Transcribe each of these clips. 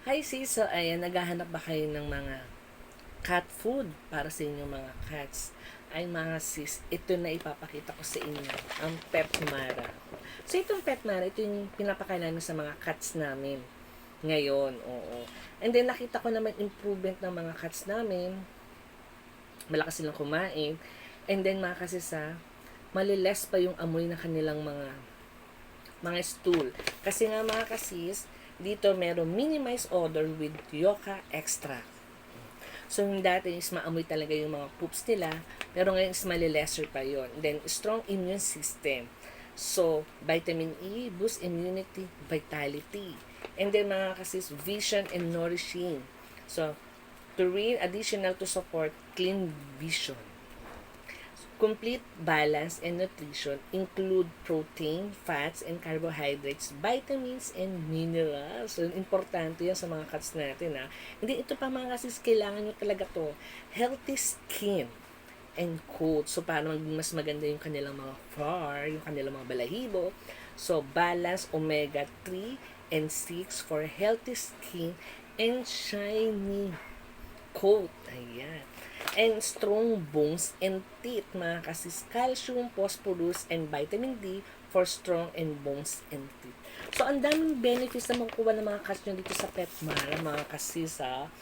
Hi sis, so ayan, naghahanap ba kayo ng mga cat food para sa inyong mga cats? Ay mga sis, ito na ipapakita ko sa inyo, ang Pet Mara. So itong Pet Mara, ito yung pinapakain namin sa mga cats namin. Ngayon, oo. And then nakita ko naman improvement ng mga cats namin. Malakas silang kumain. And then mga kasisa, maliles pa yung amoy ng kanilang mga stool. Kasi nga mga kasis, dito meron minimized odor with Yoka Extra. So, yung dati is maamoy talaga yung mga poops nila, pero ngayon is malilesser pa yon. Then, strong immune system. So, vitamin E, boost immunity, vitality. And then, mga kasis, vision and nourishing. So, purine additional to support clean vision. Complete balance and nutrition include protein, fats, and carbohydrates, vitamins, and minerals. So, importante yan sa mga cats natin. Hindi ito pa mga kasis, kailangan nyo talaga to. Healthy skin and coat. So, para mas maganda yung kanilang mga fur, yung kanilang mga balahibo. So, balance omega-3 and 6 for healthy skin and shiny coat. Ayan. And strong bones and teeth, mga kasis. Calcium, phosphorus, and vitamin D for strong and bones and teeth. So, ang daming benefits na makukuha ng mga cats nyo dito sa Pet Mara, mga kasis, ha.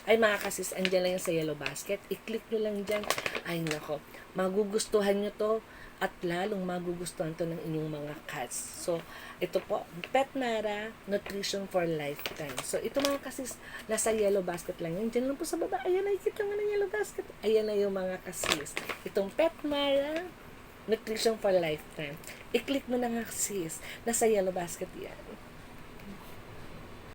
Ay, mga kasis, andyan lang yan sa yellow basket. I-click nyo lang dyan. Ay, nako. Magugustuhan nyo to at lalong magugustuhan to ng inyong mga cats. So, ito po, Pet Mara, Nutrition for Lifetime. So, ito mga kasis, nasa yellow basket lang yan. Diyan lang po sa baba. Ayan, nakikita nga ng yellow basket. Ayan na yung mga kasis. Itong Pet Mara, Nutrition for Lifetime. I-click mo na nga sis. Nasa yellow basket yan.